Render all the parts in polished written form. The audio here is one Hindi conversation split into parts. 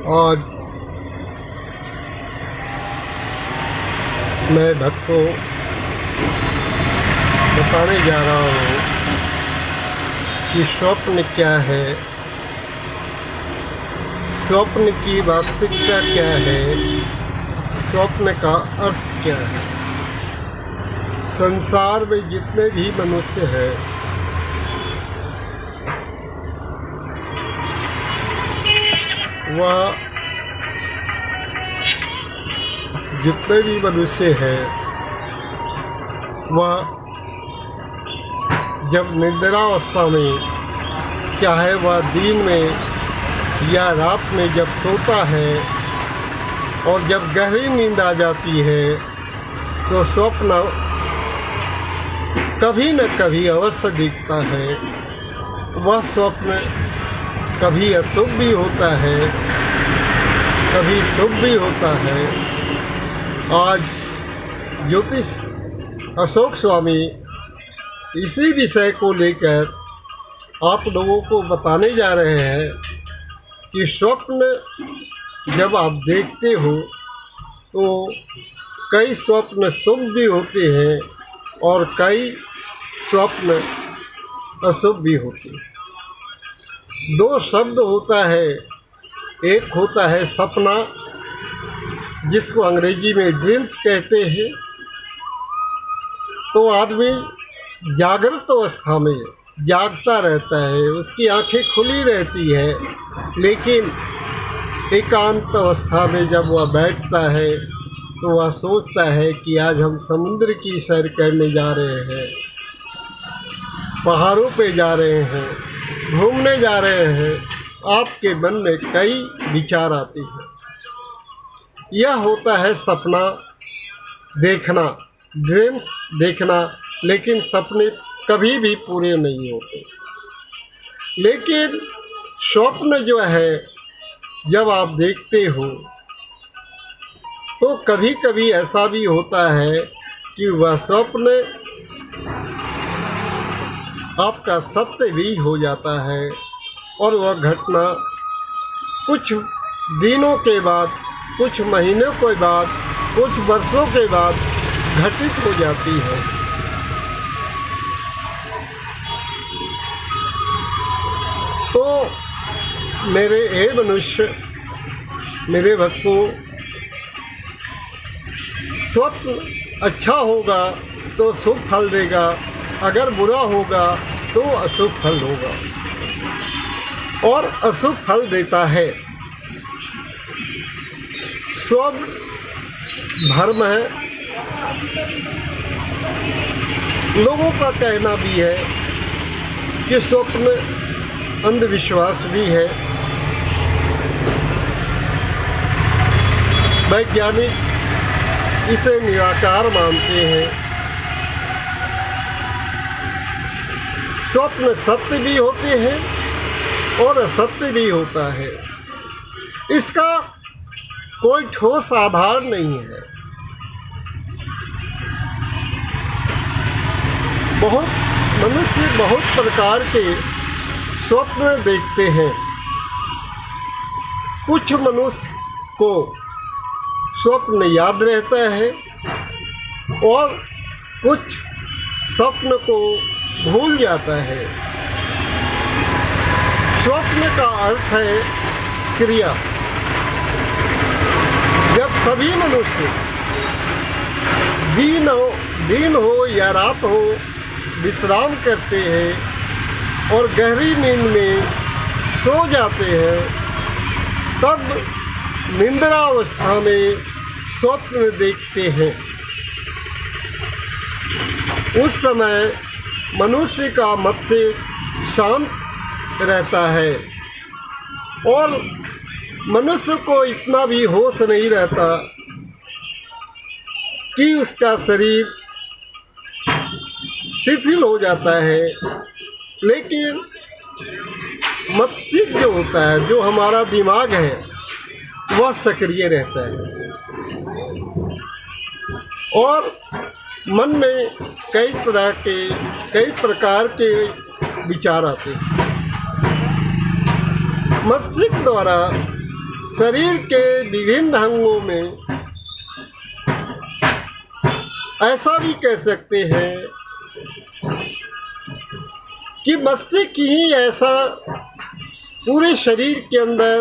आज मैं भक्तों बताने जा रहा हूँ कि स्वप्न क्या है, स्वप्न की वास्तविकता क्या है, स्वप्न का अर्थ क्या है। संसार में जितने भी मनुष्य हैं वह जितने भी मनुष्य हैं वह जब निद्रावस्था में, चाहे वह दिन में या रात में जब सोता है और जब गहरी नींद आ जाती है तो स्वप्न कभी न कभी अवश्य दिखता है। वह स्वप्न कभी अशुभ भी होता है, कभी शुभ भी होता है। आज ज्योतिष अशोक स्वामी इसी विषय को लेकर आप लोगों को बताने जा रहे हैं कि स्वप्न जब आप देखते हो तो कई स्वप्न शुभ भी होते हैं और कई स्वप्न अशुभ भी होते हैं। दो शब्द होता है, एक होता है सपना जिसको अंग्रेजी में ड्रीम्स कहते हैं। तो आदमी जागृत अवस्था में जागता रहता है, उसकी आंखें खुली रहती है, लेकिन एकांत अवस्था में जब वह बैठता है तो वह सोचता है कि आज हम समुद्र की सैर करने जा रहे हैं, पहाड़ों पे जा रहे हैं, घूमने जा रहे हैं। आपके मन में कई विचार आते हैं। यह होता है सपना देखना, ड्रीम्स देखना, लेकिन सपने कभी भी पूरे नहीं होते। लेकिन स्वप्न जो है जब आप देखते हो तो कभी कभी ऐसा भी होता है कि वह स्वप्न आपका सत्य भी हो जाता है और वह घटना कुछ दिनों के बाद, कुछ महीनों के बाद, कुछ वर्षों के बाद घटित हो जाती है। तो मेरे मनुष्य, मेरे भक्तों, स्वप्न अच्छा होगा तो शुभ फल देगा, अगर बुरा होगा तो अशुभ फल होगा और अशुभ फल देता है। स्वप्न भ्रम है। लोगों का कहना भी है कि स्वप्न अंधविश्वास भी है। वैज्ञानिक इसे निराकार मानते हैं। स्वप्न सत्य भी होते हैं और असत्य भी होता है। इसका कोई ठोस आधार नहीं है। मनुष्य बहुत प्रकार के स्वप्न देखते हैं। कुछ मनुष्य को स्वप्न याद रहता है और कुछ स्वप्न को भूल जाता है। स्वप्न का अर्थ है क्रिया। जब सभी मनुष्य दिन हो या रात हो विश्राम करते हैं और गहरी नींद में सो जाते हैं, तब निद्रावस्था में स्वप्न देखते हैं। उस समय मनुष्य का मस्तिष्क शांत रहता है और मनुष्य को इतना भी होश नहीं रहता कि उसका शरीर शिथिल हो जाता है। लेकिन मस्तिष्क जो होता है, जो हमारा दिमाग है, वह सक्रिय रहता है और मन में कई प्रकार के विचार आते हैं। मस्तिष्क द्वारा शरीर के विभिन्न अंगों में ऐसा भी कह सकते हैं कि मस्तिष्क ही ऐसा पूरे शरीर के अंदर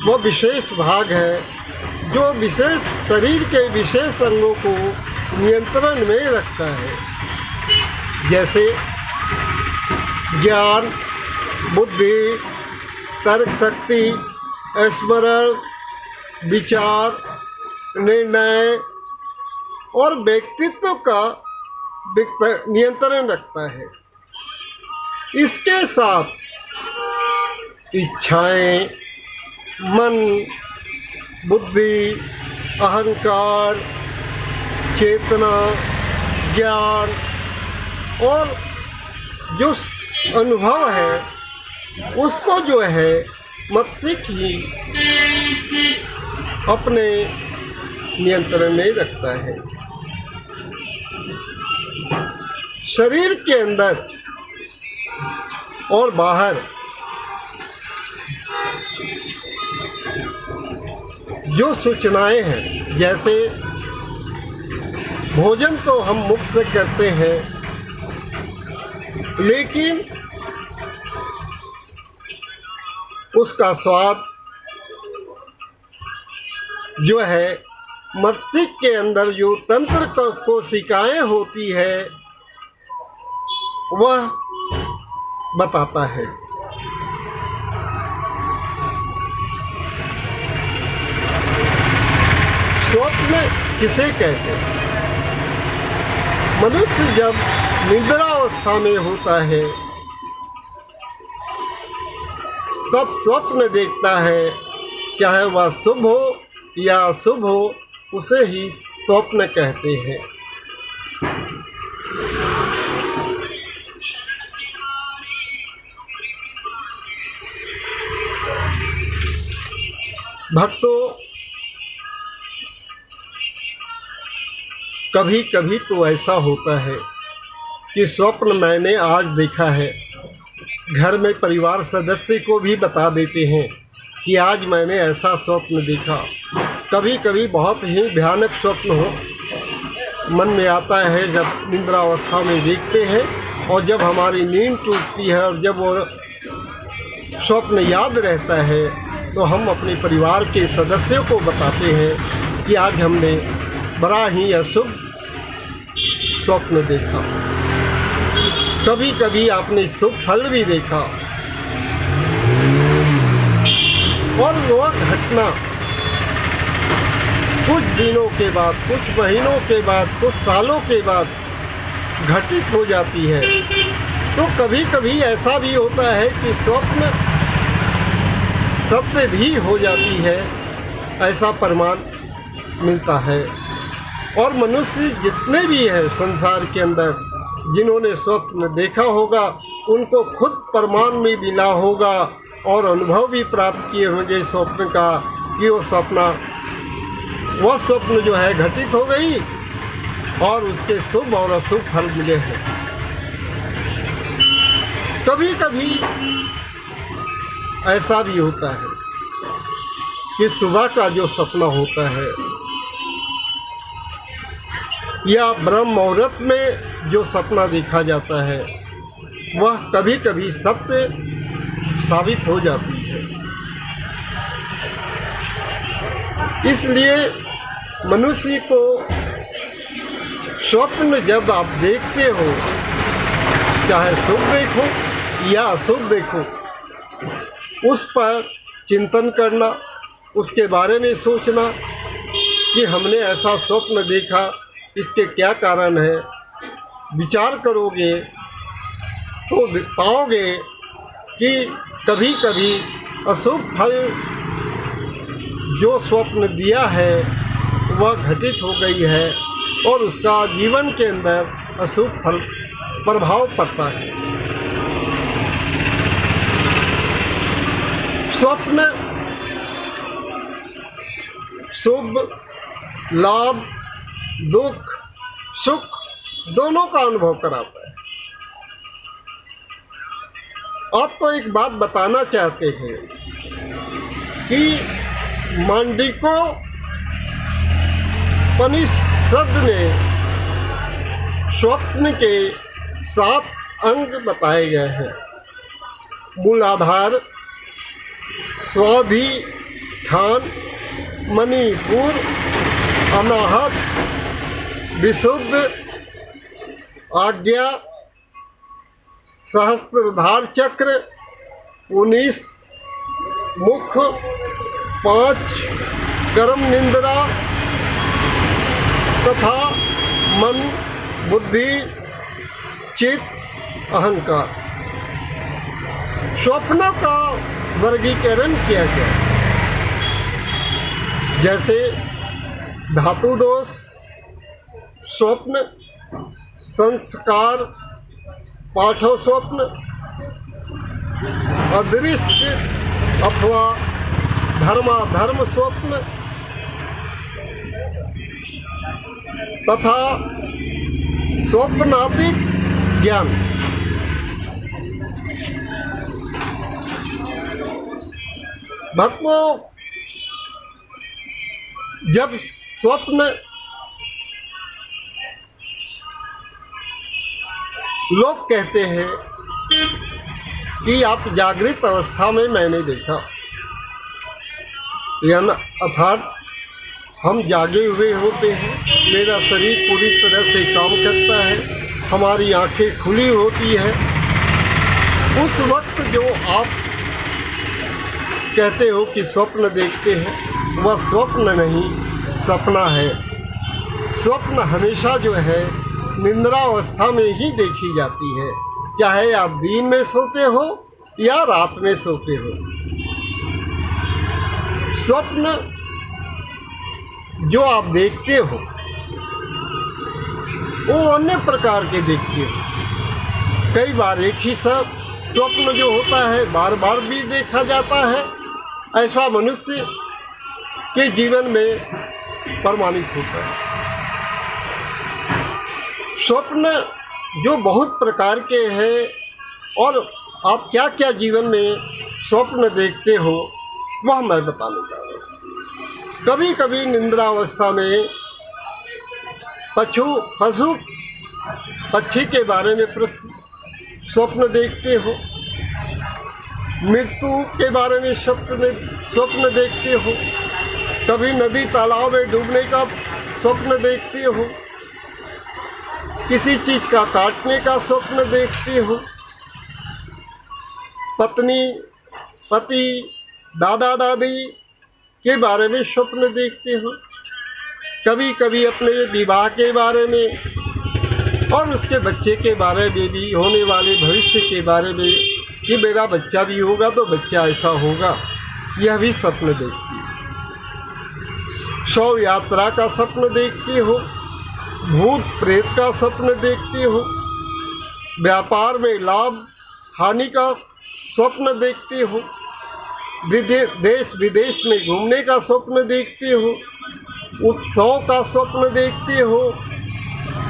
वो विशेष भाग है जो विशेष शरीर के विशेष अंगों को नियंत्रण में रखता है, जैसे ज्ञान, बुद्धि, तर्क शक्ति, स्मरण, विचार, निर्णय और व्यक्तित्व का नियंत्रण रखता है। इसके साथ इच्छाएं, मन, बुद्धि, अहंकार, चेतना, ज्ञान और जो अनुभव है उसको जो है मस्तिष्क ही अपने नियंत्रण में रखता है। शरीर के अंदर और बाहर जो सूचनाएं हैं, जैसे भोजन तो हम मुख से करते हैं, लेकिन उसका स्वाद जो है मस्तिष्क के अंदर जो तंत्र कोशिकाएं होती है वह बताता है। स्वप्न किसे कहते हैं? मनुष्य जब निद्रावस्था में होता है तब स्वप्न देखता है, चाहे वह शुभ हो या अशुभ हो, उसे ही स्वप्न कहते हैं। भक्तों, कभी कभी तो ऐसा होता है कि स्वप्न मैंने आज देखा है, घर में परिवार सदस्य को भी बता देते हैं कि आज मैंने ऐसा स्वप्न देखा। कभी कभी बहुत ही भयानक स्वप्न हो मन में आता है जब निद्रावस्था में देखते हैं, और जब हमारी नींद टूटती है और जब वो स्वप्न याद रहता है तो हम अपने परिवार के सदस्यों को बताते हैं कि आज हमने बड़ा ही अशुभ स्वप्न देखा। कभी कभी आपने शुभ फल भी देखा, और वह घटना कुछ दिनों के बाद, कुछ महीनों के बाद, कुछ सालों के बाद घटित हो जाती है। तो कभी कभी ऐसा भी होता है कि स्वप्न सत्य भी हो जाती है, ऐसा प्रमाण मिलता है। और मनुष्य जितने भी हैं संसार के अंदर जिन्होंने स्वप्न देखा होगा, उनको खुद प्रमाण में मिला होगा और अनुभव भी प्राप्त किए होंगे स्वप्न का, कि वह स्वप्न जो है घटित हो गई और उसके शुभ और अशुभ फल मिले हैं। कभी कभी ऐसा भी होता है कि सुबह का जो सपना होता है या ब्रह्म मुहूर्त में जो सपना देखा जाता है वह कभी कभी सत्य साबित हो जाती है। इसलिए मनुष्य को स्वप्न जब आप देखते हो, चाहे शुभ देखो या अशुभ देखो, उस पर चिंतन करना, उसके बारे में सोचना कि हमने ऐसा स्वप्न देखा, इसके क्या कारण है। विचार करोगे तो पाओगे कि कभी कभी अशुभ फल जो स्वप्न दिया है वह घटित हो गई है और उसका जीवन के अंदर अशुभ फल प्रभाव पड़ता है। स्वप्न शुभ, लाभ, दुख, सुख दोनों का अनुभव कराता है। आपको एक बात बताना चाहते हैं कि मांडलिको उपनिषद में स्वप्न के 7 अंग बताए गए हैं। मूलाधार, स्वाधिष्ठान, मणिपुर, अनाहत, विशुद्ध, आज्ञा, सहस्त्रधार चक्र, 19 मुख, 5 कर्म निंद्रा तथा मन, बुद्धि, चित्त, अहंकार। स्वप्नों का वर्गीकरण किया गया, जैसे धातु दोष, स्वप्न, संस्कार, पाठो स्वप्न, अदृश्य अथवा धर्माधर्म स्वप्न तथा स्वप्नातीत ज्ञान। भक्तों, जब स्वप्न लोग कहते हैं कि आप जागृत अवस्था में मैंने देखा, यानी अर्थात हम जागे हुए होते हैं, मेरा शरीर पूरी तरह से काम करता है, हमारी आंखें खुली होती है, उस वक्त जो आप कहते हो कि स्वप्न देखते हैं, वह स्वप्न नहीं, सपना है। स्वप्न हमेशा जो है निद्रावस्था में ही देखी जाती है, चाहे आप दिन में सोते हो या रात में सोते हो। स्वप्न जो आप देखते हो वो अन्य प्रकार के देखते हो। कई बार एक ही स्वप्न जो होता है बार बार भी देखा जाता है, ऐसा मनुष्य के जीवन में प्रमाणित होता है। स्वप्न जो बहुत प्रकार के हैं और आप क्या क्या जीवन में स्वप्न देखते हो वह मैं बताने जा रहा हूँ। कभी कभी निद्रावस्था में पशु पक्षी के बारे में स्वप्न देखते हो, मृत्यु के बारे में स्वप्न देखते हो, कभी नदी तालाब में डूबने का स्वप्न देखते हो, किसी चीज़ का काटने का स्वप्न देखते हो, पत्नी पति दादा दादी के बारे में स्वप्न देखते हो, कभी कभी अपने विवाह के बारे में और उसके बच्चे के बारे में भी, होने वाले भविष्य के बारे में कि मेरा बच्चा भी होगा तो बच्चा ऐसा होगा, यह भी स्वप्न देखती है। शव यात्रा का स्वप्न देखते हो, भूत प्रेत का स्वप्न देखते हो, व्यापार में लाभ हानि का स्वप्न देखते हो, देश विदेश में घूमने का स्वप्न देखते हो, उत्सव का स्वप्न देखते हो,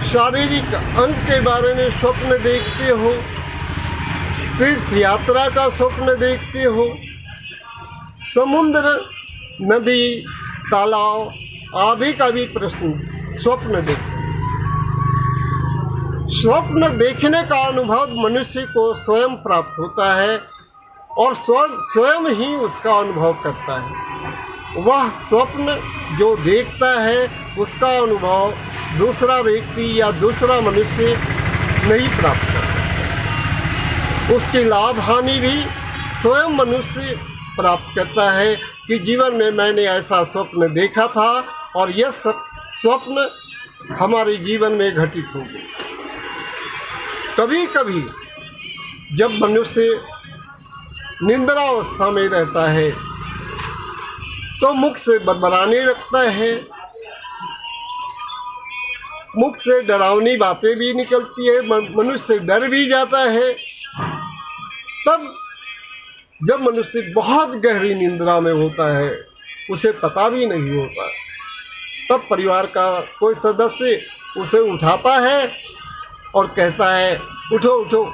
शारीरिक अंग के बारे में स्वप्न देखते हो, तीर्थ यात्रा का स्वप्न देखते हो, समुद्र, नदी, तालाब आदि का भी स्वप्न देखते हो। स्वप्न देखने का अनुभव मनुष्य को स्वयं प्राप्त होता है और स्वयं ही उसका अनुभव करता है। वह स्वप्न जो देखता है उसका अनुभव दूसरा व्यक्ति या दूसरा मनुष्य नहीं प्राप्त करता। उसकी लाभ हानि भी स्वयं मनुष्य प्राप्त करता है कि जीवन में मैंने ऐसा स्वप्न देखा था और यह स्वप्न हमारे जीवन में घटित हो गया। कभी कभी जब मनुष्य निद्रावस्था में रहता है तो मुख से बड़बड़ाने लगता है, मुख से डरावनी बातें भी निकलती है, मनुष्य डर भी जाता है। तब जब मनुष्य बहुत गहरी निद्रा में होता है, उसे पता भी नहीं होता, तब परिवार का कोई सदस्य उसे उठाता है और कहता है उठो उठो,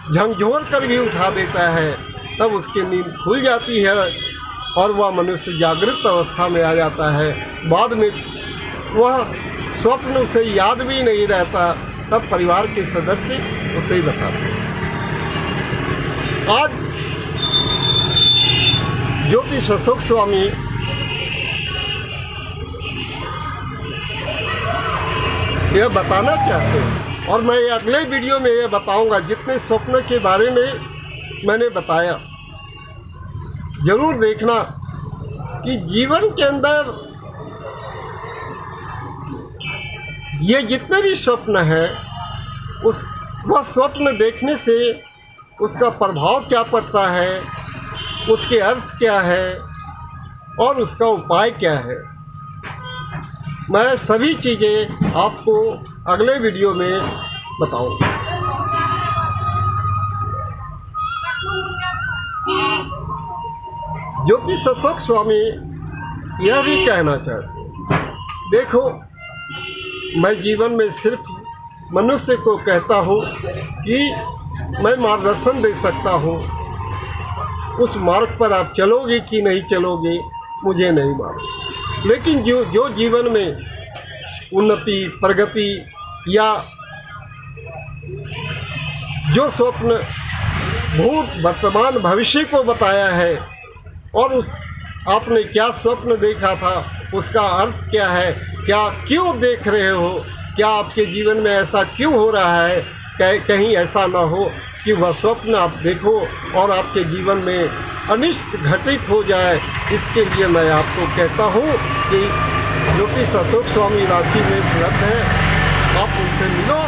झकझोर कर भी उठा देता है। तब उसकी नींद खुल जाती है और वह मनुष्य जागृत अवस्था में आ जाता है। बाद में वह स्वप्न उसे याद भी नहीं रहता, तब परिवार के सदस्य उसे ही बताते हैं। आज ज्योतिष अशोक स्वामी यह बताना चाहते हैं, और मैं अगले वीडियो में यह बताऊंगा। जितने स्वप्न के बारे में मैंने बताया, जरूर देखना कि जीवन के अंदर ये जितने भी स्वप्न हैं, वह स्वप्न देखने से उसका प्रभाव क्या पड़ता है, उसके अर्थ क्या है और उसका उपाय क्या है, मैं सभी चीज़ें आपको अगले वीडियो में बताऊंगा। ज्योतिष अशोक स्वामी यह भी कहना चाहते हैं, देखो, मैं जीवन में सिर्फ मनुष्य को कहता हूँ कि मैं मार्गदर्शन दे सकता हूँ। उस मार्ग पर आप चलोगे कि नहीं चलोगे मुझे नहीं मालूम, लेकिन जो जीवन में उन्नति, प्रगति या जो स्वप्न भूत, वर्तमान, भविष्य को बताया है, और उस आपने क्या स्वप्न देखा था, उसका अर्थ क्या है, क्या क्यों देख रहे हो, क्या आपके जीवन में ऐसा क्यों हो रहा है, कहीं ऐसा ना हो कि वह स्वप्न आप देखो और आपके जीवन में अनिष्ट घटित हो जाए। इसके लिए मैं आपको कहता हूँ कि ज्योतिष अशोक स्वामी रांची में उपलब्ध है, आप उनसे मिलो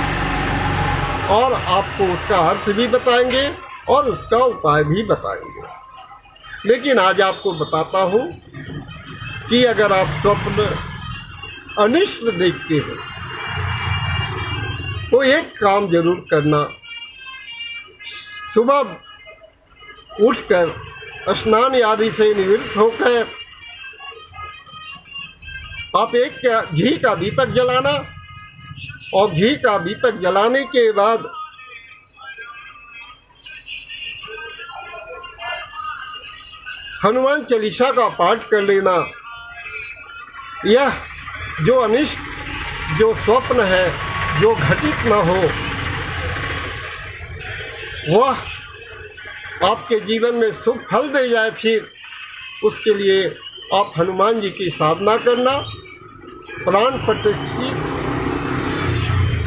और आपको उसका अर्थ भी बताएंगे और उसका उपाय भी बताएंगे। लेकिन आज आपको बताता हूँ कि अगर आप स्वप्न अनिष्ट देखते हो तो एक काम जरूर करना, सुबह उठकर स्नान आदि से निवृत्त होकर आप एक घी का दीपक जलाना, और घी का दीपक जलाने के बाद हनुमान चालीसा का पाठ कर लेना। यह जो अनिष्ट जो स्वप्न है, जो घटित न हो, वह आपके जीवन में शुभ फल दे जाए। फिर उसके लिए आप हनुमान जी की साधना करना, प्राण प्रतिष्ठित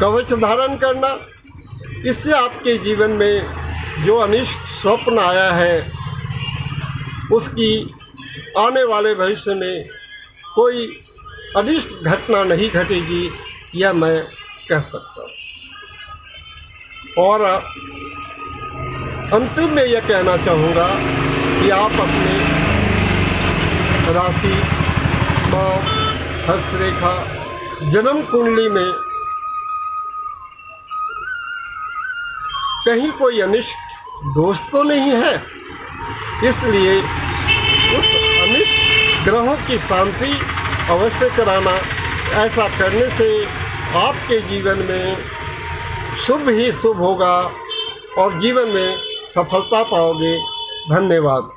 कवच धारण करना। इससे आपके जीवन में जो अनिष्ट स्वप्न आया है, उसकी आने वाले भविष्य में कोई अनिष्ट घटना नहीं घटेगी, यह मैं कह सकता हूँ। और अंतिम में यह कहना चाहूँगा कि आप अपने राशि, नाम, हस्तरेखा, जन्म कुंडली में कहीं कोई अनिष्ट दोष तो नहीं है, इसलिए उस अनिष्ट ग्रहों की शांति अवश्य कराना। ऐसा करने से आपके जीवन में शुभ ही शुभ होगा और जीवन में सफलता पाओगे। धन्यवाद।